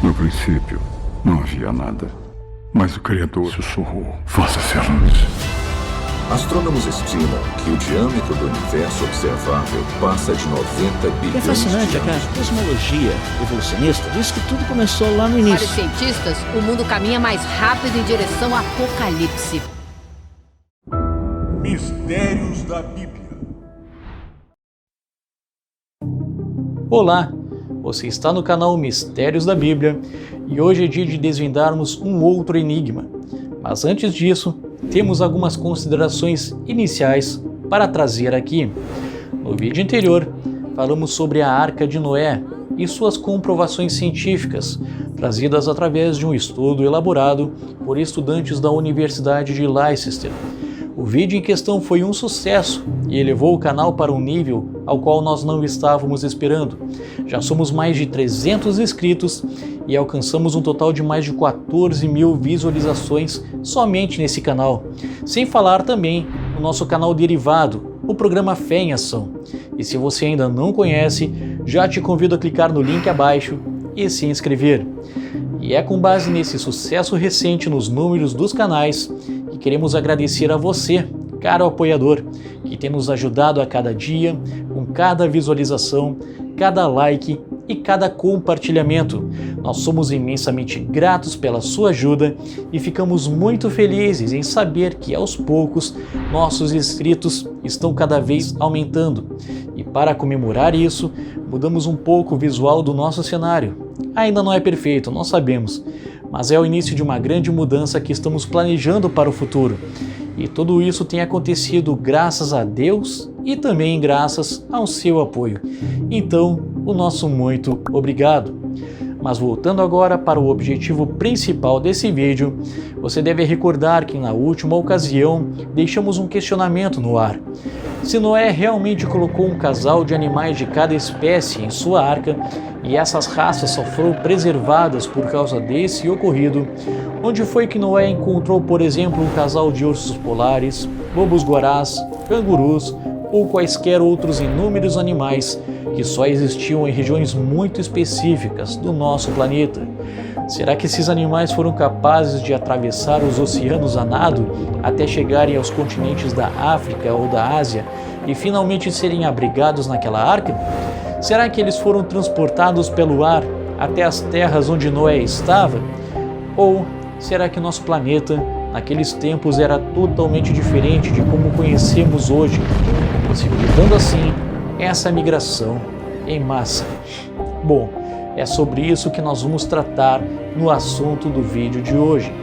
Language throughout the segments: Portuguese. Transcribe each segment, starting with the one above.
No princípio, não havia nada. Mas o Criador sussurrou: faça-se a luz. Astrônomos estimam que o diâmetro do universo observável passa de 90 bilhões É fascinante, de a anos. cosmologia evolucionista diz que tudo começou lá no Para início. os cientistas, o mundo caminha mais rápido em direção ao apocalipse. Mistérios da Bíblia. Olá, você está no canal Mistérios da Bíblia e hoje é dia de desvendarmos um outro enigma. Mas antes disso, temos algumas considerações iniciais para trazer aqui. No vídeo anterior, falamos sobre a Arca de Noé e suas comprovações científicas, trazidas através de um estudo elaborado por estudantes da Universidade de Leicester. O vídeo em questão foi um sucesso e elevou o canal para um nível ao qual nós não estávamos esperando. Já somos mais de 300 inscritos e alcançamos um total de mais de 14 mil visualizações somente nesse canal. Sem falar também no nosso canal derivado, o programa Fé em Ação. E se você ainda não conhece, já te convido a clicar no link abaixo e se inscrever. E é com base nesse sucesso recente nos números dos canais que queremos agradecer a você, caro apoiador, que tem nos ajudado a cada dia, com cada visualização, cada like e cada compartilhamento. Nós somos imensamente gratos pela sua ajuda e ficamos muito felizes em saber que aos poucos nossos inscritos estão cada vez aumentando. E para comemorar isso, mudamos um pouco o visual do nosso cenário. Ainda não é perfeito, nós sabemos, mas é o início de uma grande mudança que estamos planejando para o futuro. E tudo isso tem acontecido graças a Deus e também graças ao seu apoio. Então, o nosso muito obrigado. Mas voltando agora para o objetivo principal desse vídeo, você deve recordar que na última ocasião deixamos um questionamento no ar. Se Noé realmente colocou um casal de animais de cada espécie em sua arca e essas raças só foram preservadas por causa desse ocorrido, onde foi que Noé encontrou, por exemplo, um casal de ursos polares, lobos-guarás, cangurus ou quaisquer outros inúmeros animais que só existiam em regiões muito específicas do nosso planeta? Será que esses animais foram capazes de atravessar os oceanos a nado até chegarem aos continentes da África ou da Ásia e finalmente serem abrigados naquela arca? Será que eles foram transportados pelo ar até as terras onde Noé estava? Ou será que nosso planeta, naqueles tempos, era totalmente diferente de como conhecemos hoje, possibilitando assim essa migração em massa? Bom, é sobre isso que nós vamos tratar no assunto do vídeo de hoje.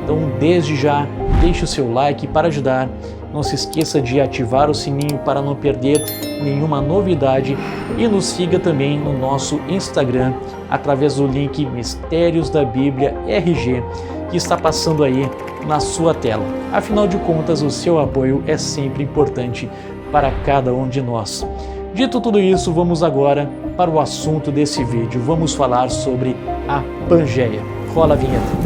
Então, desde já, deixe o seu like para ajudar. Não se esqueça de ativar o sininho para não perder nenhuma novidade e nos siga também no nosso Instagram através do link Mistérios da Bíblia RG, que está passando aí na sua tela. Afinal de contas, o seu apoio é sempre importante para cada um de nós. Dito tudo isso, vamos agora para o assunto desse vídeo. Vamos falar sobre a Pangeia. Rola a vinheta.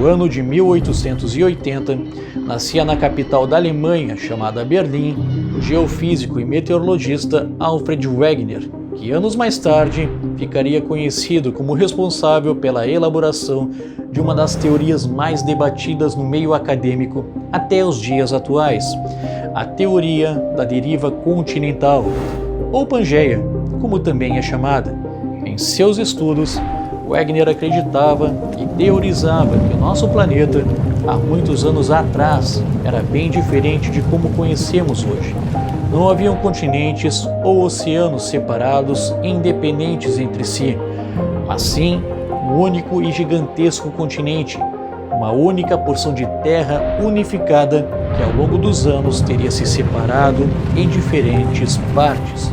No ano de 1880, nascia na capital da Alemanha, chamada Berlim, o geofísico e meteorologista Alfred Wegener, que anos mais tarde ficaria conhecido como responsável pela elaboração de uma das teorias mais debatidas no meio acadêmico até os dias atuais, a teoria da deriva continental, ou Pangeia, como também é chamada. Em seus estudos, Wegener acreditava e teorizava que o nosso planeta, há muitos anos atrás, era bem diferente de como conhecemos hoje. Não haviam continentes ou oceanos separados e independentes entre si, mas sim um único e gigantesco continente, uma única porção de terra unificada que ao longo dos anos teria se separado em diferentes partes.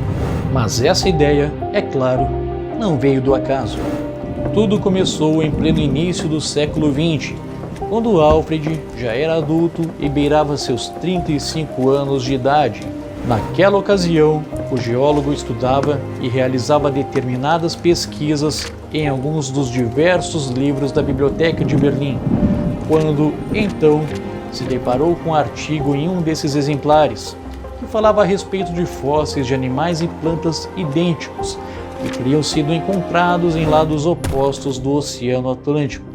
Mas essa ideia, é claro, não veio do acaso. Tudo começou em pleno início do século XX, quando Alfred já era adulto e beirava seus 35 anos de idade. Naquela ocasião, o geólogo estudava e realizava determinadas pesquisas em alguns dos diversos livros da Biblioteca de Berlim, quando, então, se deparou com um artigo em um desses exemplares, que falava a respeito de fósseis de animais e plantas idênticos, que teriam sido encontrados em lados opostos do Oceano Atlântico,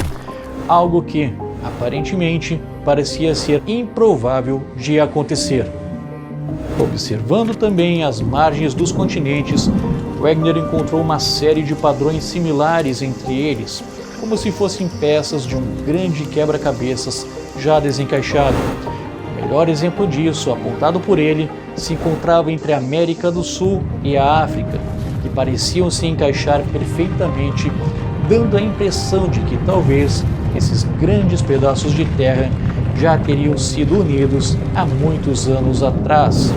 algo que, aparentemente, parecia ser improvável de acontecer. Observando também as margens dos continentes, Wegener encontrou uma série de padrões similares entre eles, como se fossem peças de um grande quebra-cabeças já desencaixado. O melhor exemplo disso, apontado por ele, se encontrava entre a América do Sul e a África, que pareciam se encaixar perfeitamente, dando a impressão de que talvez esses grandes pedaços de terra já teriam sido unidos há muitos anos atrás.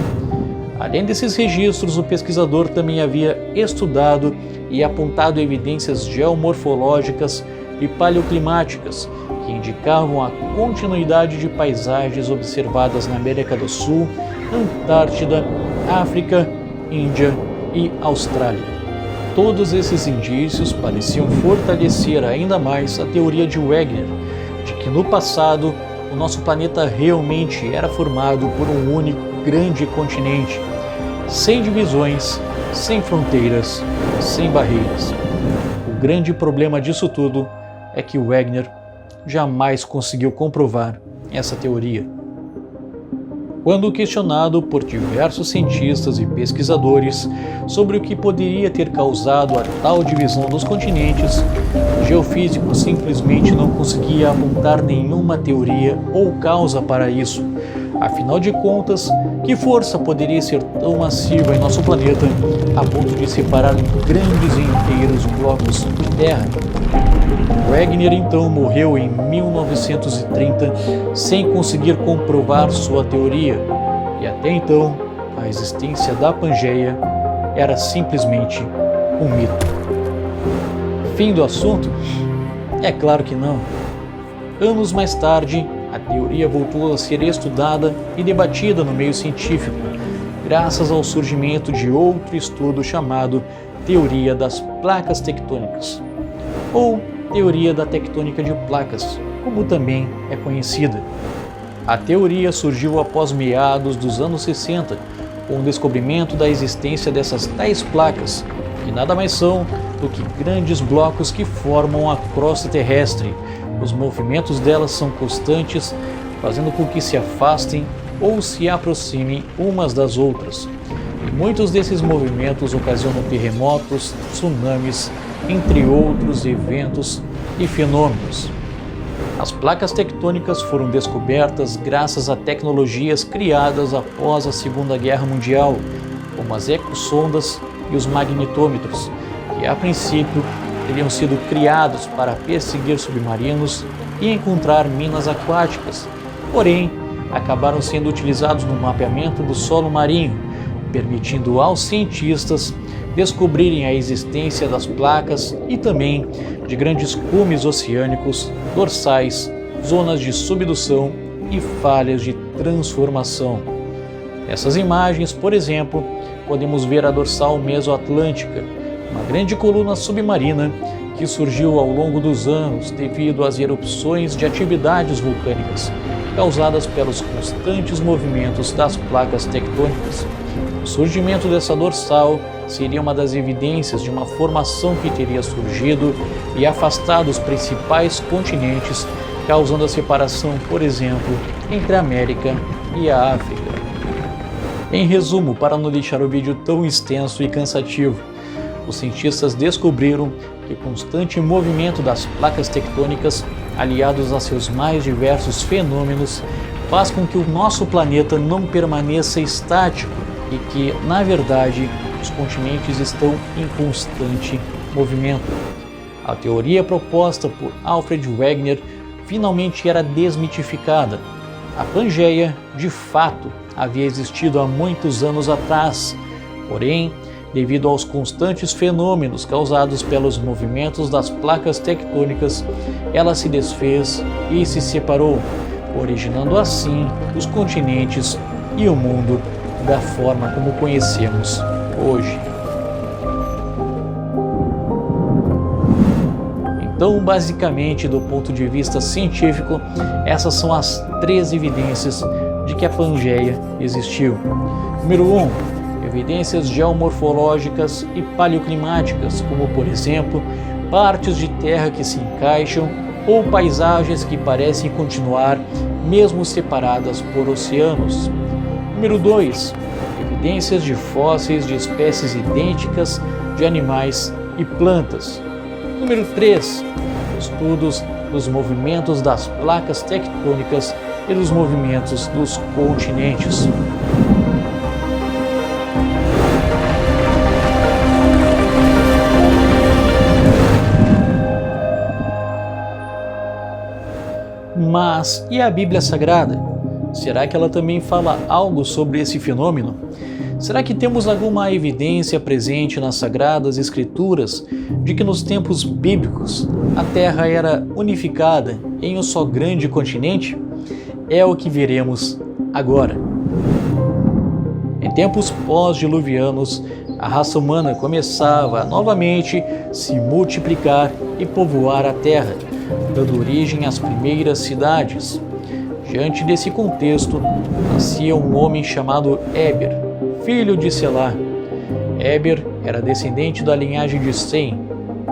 Além desses registros, o pesquisador também havia estudado e apontado evidências geomorfológicas e paleoclimáticas que indicavam a continuidade de paisagens observadas na América do Sul, Antártida, África, Índia e Austrália. Todos esses indícios pareciam fortalecer ainda mais a teoria de Wegener de que no passado o nosso planeta realmente era formado por um único grande continente, sem divisões, sem fronteiras, sem barreiras. O grande problema disso tudo é que Wegener jamais conseguiu comprovar essa teoria. Quando questionado por diversos cientistas e pesquisadores sobre o que poderia ter causado a tal divisão dos continentes, o geofísico simplesmente não conseguia apontar nenhuma teoria ou causa para isso. Afinal de contas, que força poderia ser tão massiva em nosso planeta a ponto de separar em grandes e inteiros blocos de terra? Wegener então morreu em 1930 sem conseguir comprovar sua teoria, e até então a existência da Pangeia era simplesmente um mito. Fim do assunto? É claro que não. Anos mais tarde, a teoria voltou a ser estudada e debatida no meio científico, graças ao surgimento de outro estudo chamado Teoria das Placas Tectônicas, ou Teoria da Tectônica de Placas, como também é conhecida. A teoria surgiu após meados dos anos 60, com o descobrimento da existência dessas tais placas, que nada mais são do que grandes blocos que formam a crosta terrestre. Os movimentos delas são constantes, fazendo com que se afastem ou se aproximem umas das outras. E muitos desses movimentos ocasionam terremotos, tsunamis, entre outros eventos e fenômenos. As placas tectônicas foram descobertas graças a tecnologias criadas após a Segunda Guerra Mundial, como as ecossondas e os magnetômetros, que a princípio teriam sido criados para perseguir submarinos e encontrar minas aquáticas, porém acabaram sendo utilizados no mapeamento do solo marinho, permitindo aos cientistas descobrirem a existência das placas e também de grandes cumes oceânicos, dorsais, zonas de subdução e falhas de transformação. Nessas imagens, por exemplo, podemos ver a dorsal mesoatlântica, uma grande coluna submarina que surgiu ao longo dos anos devido às erupções de atividades vulcânicas causadas pelos constantes movimentos das placas tectônicas. O surgimento dessa dorsal seria uma das evidências de uma formação que teria surgido e afastado os principais continentes, causando a separação, por exemplo, entre a América e a África. Em resumo, para não deixar o vídeo tão extenso e cansativo, os cientistas descobriram que o constante movimento das placas tectônicas, aliados a seus mais diversos fenômenos, faz com que o nosso planeta não permaneça estático e que, na verdade, os continentes estão em constante movimento. A teoria proposta por Alfred Wegener finalmente era desmitificada. A Pangeia, de fato, havia existido há muitos anos atrás, porém, devido aos constantes fenômenos causados pelos movimentos das placas tectônicas, ela se desfez e se separou, originando assim os continentes e o mundo da forma como conhecemos hoje. Então, basicamente, do ponto de vista científico, essas são as 3 evidências de que a Pangeia existiu. Número 1, evidências geomorfológicas e paleoclimáticas, como por exemplo, partes de terra que se encaixam ou paisagens que parecem continuar mesmo separadas por oceanos. Número 2, evidências de fósseis de espécies idênticas de animais e plantas. Número 3, estudos dos movimentos das placas tectônicas e dos movimentos dos continentes. Mas e a Bíblia Sagrada? Será que ela também fala algo sobre esse fenômeno? Será que temos alguma evidência presente nas Sagradas Escrituras de que nos tempos bíblicos a Terra era unificada em um só grande continente? É o que veremos agora. Em tempos pós-diluvianos, a raça humana começava a novamente se multiplicar e povoar a Terra, dando origem às primeiras cidades. Diante desse contexto, nascia um homem chamado Éber, filho de Selá. Éber era descendente da linhagem de Sem,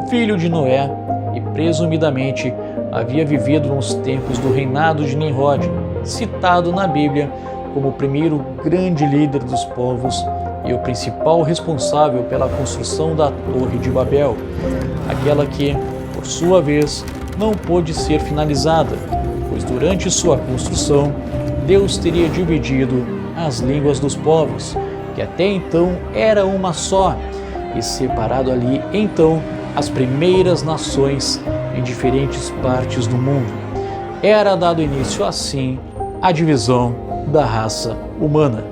filho de Noé, e presumidamente havia vivido nos tempos do reinado de Nimrod, citado na Bíblia como o primeiro grande líder dos povos e o principal responsável pela construção da Torre de Babel, aquela que, por sua vez, não pôde ser finalizada, pois durante sua construção, Deus teria dividido as línguas dos povos, que até então era uma só, e separado ali, então, as primeiras nações em diferentes partes do mundo. Era dado início, assim, à divisão da raça humana.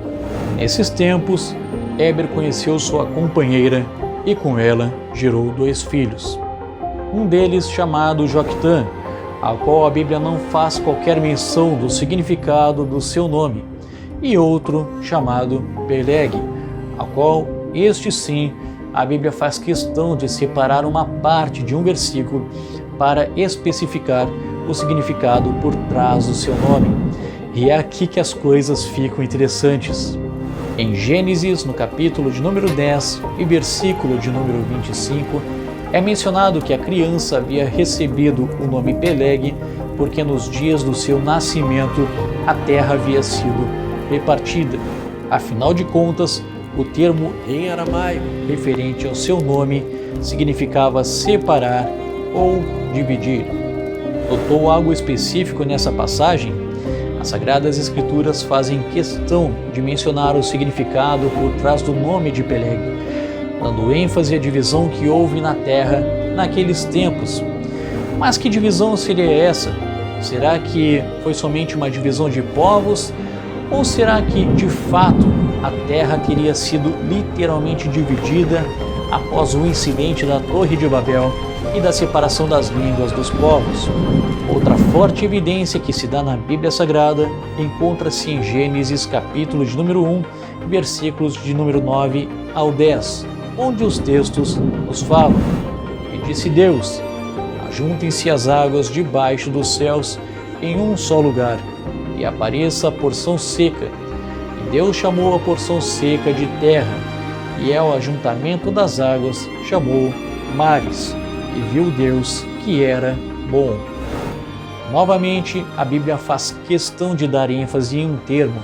Nesses tempos, Éber conheceu sua companheira e com ela gerou 2 filhos. Um deles chamado Joctã, ao qual a Bíblia não faz qualquer menção do significado do seu nome, e outro chamado Peleg, ao qual este sim a Bíblia faz questão de separar uma parte de um versículo para especificar o significado por trás do seu nome. E é aqui que as coisas ficam interessantes. Em Gênesis, no capítulo de número 10 e versículo de número 25, é mencionado que a criança havia recebido o nome Peleg porque nos dias do seu nascimento a terra havia sido repartida. Afinal de contas, o termo em aramaico referente ao seu nome significava separar ou dividir. Notou algo específico nessa passagem? As Sagradas Escrituras fazem questão de mencionar o significado por trás do nome de Peleg, dando ênfase à divisão que houve na terra naqueles tempos. Mas que divisão seria essa? Será que foi somente uma divisão de povos? Ou será que, de fato, a terra teria sido literalmente dividida após o incidente da Torre de Babel e da separação das línguas dos povos? Outra forte evidência que se dá na Bíblia Sagrada encontra-se em Gênesis capítulo de número 1, versículos de número 9 ao 10, onde os textos nos falam: E disse Deus, ajuntem-se as águas debaixo dos céus em um só lugar, e apareça a porção seca. E Deus chamou a porção seca de terra, e ao ajuntamento das águas chamou mares, e viu Deus que era bom. Novamente, a Bíblia faz questão de dar ênfase em um termo,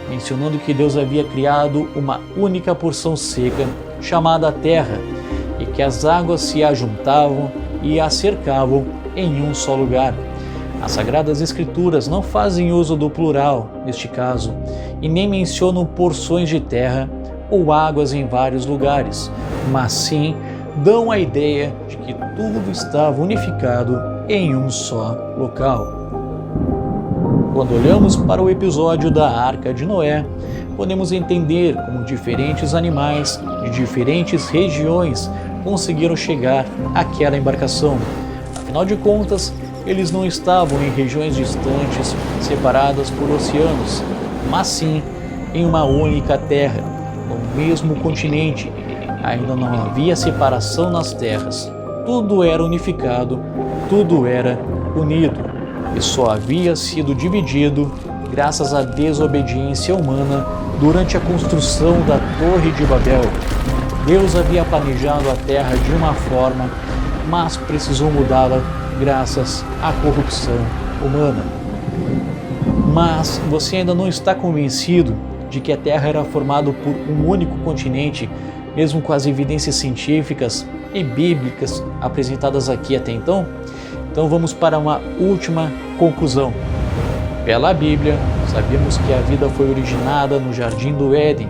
mencionando que Deus havia criado uma única porção seca, chamada terra, e que as águas se ajuntavam e a cercavam em um só lugar. As Sagradas Escrituras não fazem uso do plural, neste caso, e nem mencionam porções de terra ou águas em vários lugares, mas sim dão a ideia de que tudo estava unificado em um só local. Quando olhamos para o episódio da Arca de Noé, podemos entender como diferentes animais de diferentes regiões conseguiram chegar àquela embarcação. Afinal de contas, eles não estavam em regiões distantes, separadas por oceanos, mas sim em uma única terra, no mesmo continente. Ainda não havia separação nas terras. Tudo era unificado, tudo era unido, e só havia sido dividido graças à desobediência humana durante a construção da Torre de Babel. Deus havia planejado a terra de uma forma, mas precisou mudá-la graças à corrupção humana. Mas você ainda não está convencido de que a Terra era formada por um único continente, mesmo com as evidências científicas e bíblicas apresentadas aqui até então? Então vamos para uma última conclusão. Pela Bíblia, sabemos que a vida foi originada no Jardim do Éden,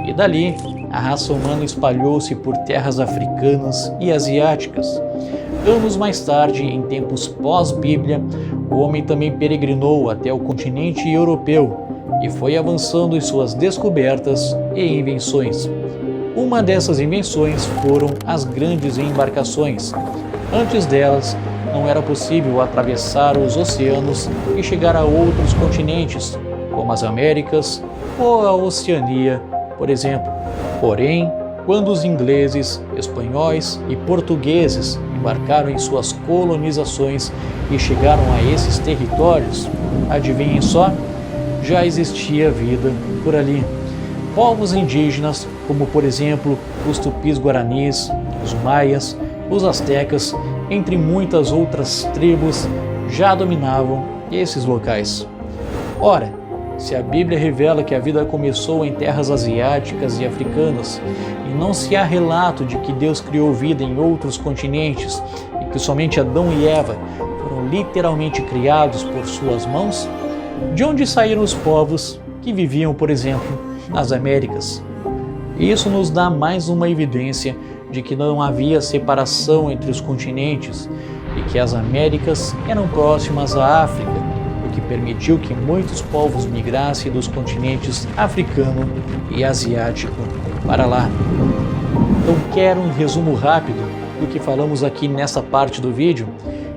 e dali a raça humana espalhou-se por terras africanas e asiáticas. Anos mais tarde, em tempos pós-Bíblia, o homem também peregrinou até o continente europeu e foi avançando em suas descobertas e invenções. Uma dessas invenções foram as grandes embarcações. Antes delas, não era possível atravessar os oceanos e chegar a outros continentes, como as Américas ou a Oceania, por exemplo. Porém, quando os ingleses, espanhóis e portugueses embarcaram em suas colonizações e chegaram a esses territórios, adivinhem só, já existia vida por ali. Povos indígenas, como por exemplo os tupis-guaranis, os maias, os astecas, entre muitas outras tribos, já dominavam esses locais. Ora, se a Bíblia revela que a vida começou em terras asiáticas e africanas, e não se há relato de que Deus criou vida em outros continentes e que somente Adão e Eva foram literalmente criados por suas mãos, de onde saíram os povos que viviam, por exemplo, nas Américas? Isso nos dá mais uma evidência de que não havia separação entre os continentes e que as Américas eram próximas à África, o que permitiu que muitos povos migrassem dos continentes africano e asiático para lá. Então, quero um resumo rápido do que falamos aqui nessa parte do vídeo?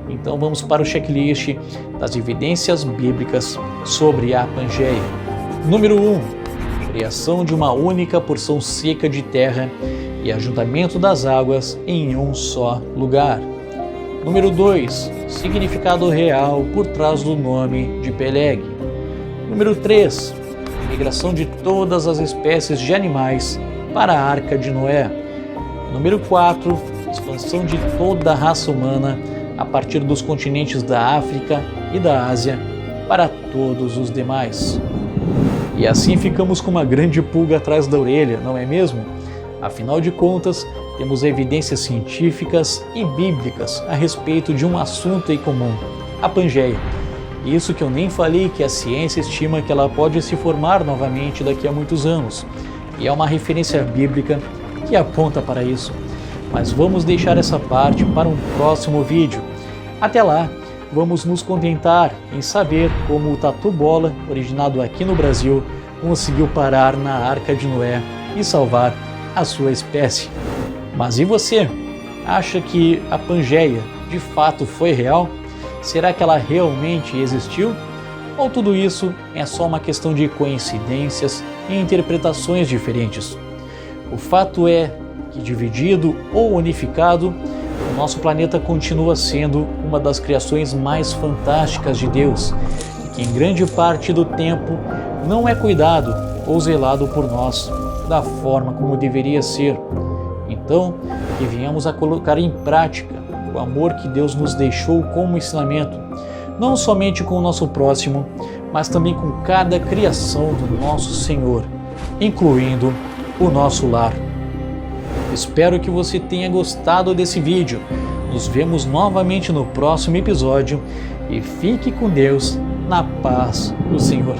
Então vamos para o checklist das evidências bíblicas sobre a Pangeia. Número 1. Criação de uma única porção seca de terra e ajuntamento das águas em um só lugar. Número 2. Significado real por trás do nome de Peleg. Número 3. Migração de todas as espécies de animais para a Arca de Noé. Número 4. Expansão de toda a raça humana a partir dos continentes da África e da Ásia para todos os demais. E assim ficamos com uma grande pulga atrás da orelha, não é mesmo? Afinal de contas, temos evidências científicas e bíblicas a respeito de um assunto em comum, a Pangeia. Isso que eu nem falei que a ciência estima que ela pode se formar novamente daqui a muitos anos. E é uma referência bíblica que aponta para isso. Mas vamos deixar essa parte para um próximo vídeo. Até lá, vamos nos contentar em saber como o tatu-bola, originado aqui no Brasil, conseguiu parar na Arca de Noé e salvar a sua espécie. Mas e você? Acha que a Pangeia de fato foi real? Será que ela realmente existiu? Ou tudo isso é só uma questão de coincidências e interpretações diferentes? O fato é que, dividido ou unificado, o nosso planeta continua sendo uma das criações mais fantásticas de Deus, e que em grande parte do tempo não é cuidado ou zelado por nós da forma como deveria ser. Então, que venhamos a colocar em prática o amor que Deus nos deixou como ensinamento, não somente com o nosso próximo, mas também com cada criação do nosso Senhor, incluindo o nosso lar. Espero que você tenha gostado desse vídeo. Nos vemos novamente no próximo episódio e fique com Deus na paz do Senhor.